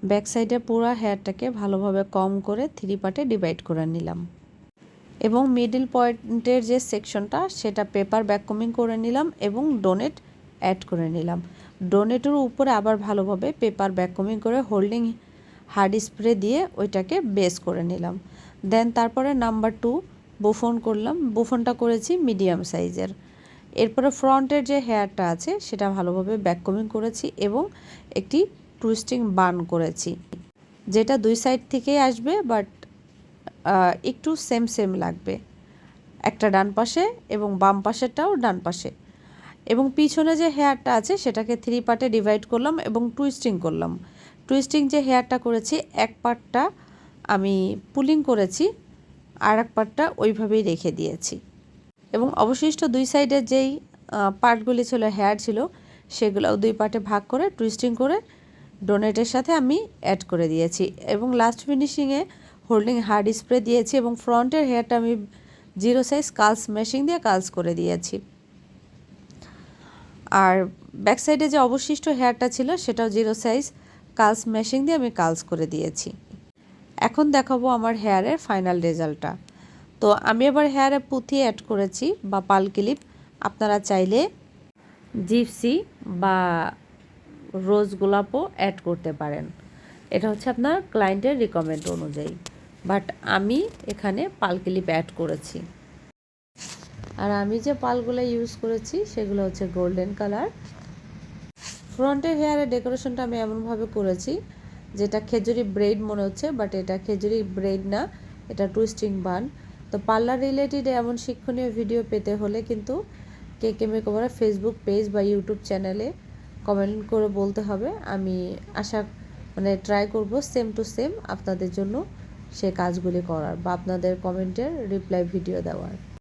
Back সাইডে পুরো হেয়ারটাকে ভালোভাবে কম করে 3 পার্টে ডিভাইড করে নিলাম এবং মিডল পয়েন্টের যে সেকশনটা সেটা পেপার ভ্যাকুমিং করে নিলাম এবং ডোনেট অ্যাড করে নিলাম। ডোনেটের উপরে আবার ভালোভাবে পেপার ভ্যাকুমিং করে হোল্ডিং হার্ড স্প্রে দিয়ে ওইটাকে বেস করে নিলাম। দেন তারপরে নাম্বার 2 বুফন করলাম। বুফনটা করেছি মিডিয়াম সাইজের। এরপরে ফ্রন্টের যে হেয়ারটা আছে সেটা ভালোভাবে ভ্যাকুমিং করেছি এবং একটি টুইস্টিং বান করেছি, যেটা দুই সাইড থেকেই আসবে, বাট একটু সেম সেম লাগবে, একটা ডান পাশে এবং বাম পাশেরটাও ডান পাশে। এবং পিছনে যে হেয়ারটা আছে সেটাকে 3 পার্টে ডিভাইড করলাম এবং টুইস্টিং করলাম। টুইস্টিং যে হেয়ারটা করেছি এক পার্টটা আমি পুলিং করেছি, আর এক পার্টটা ওইভাবেই রেখে দিয়েছি এবং অবশিষ্ট দুই সাইডের যেই পার্টগুলি ছিল, হেয়ার ছিল, সেগুলোও 2 পার্টে ভাগ করে টুইস্টিং করে ডোনেটের সাথে আমি অ্যাড করে দিয়েছি এবং লাস্ট ফিনিশিংয়ে হোল্ডিং হার্ড স্প্রে দিয়েছি এবং ফ্রন্টের হেয়ারটা আমি 0 সাইজ কার্লস মেশিং দিয়ে কার্লস করে দিয়েছি। আর ব্যাক সাইডে যে অবশিষ্ট হেয়ারটা ছিল সেটাও 0 সাইজ কার্লস মেশিং দিয়ে আমি কার্লস করে দিয়েছি। এখন দেখাবো আমার হেয়ারের ফাইনাল রেজাল্টটা। তো আমি এবার হেয়ারে পুঁথি অ্যাড করেছি বা পাল ক্লিপ। আপনারা চাইলে জিপসি বা রোজ গোলাপও অ্যাড করতে পারেন, এটা হচ্ছে আপনার ক্লায়েন্টের রিকমেন্ড অনুযায়ী, বাট আমি এখানে পাল ক্লিপ অ্যাড করেছি। আর আমি যে পালগুলো ইউজ করেছি সেগুলো হচ্ছে গোল্ডেন কালার। ফ্রন্টের হেয়ারের ডেকোরেশনটা আমি এমনভাবে করেছি যেটা খেজুরি ব্রেড মনে হচ্ছে, বাট এটা খেজুরি ব্রেড না, এটা টুইস্টিং বান। তো পার্লার রিলেটেড এমন শিক্ষণীয় ভিডিও পেতে হলে কিন্তু কেকে মেকওভারের ফেসবুক পেজ বা ইউটিউব চ্যানেলে কমেন্ট করে বলতে হবে। আমি ট্রাই করব সেম টু সেম আপনাদের জন্য সে কাজগুলি করার বা আপনাদের কমেন্টের রিপ্লাই ভিডিও দেওয়ার।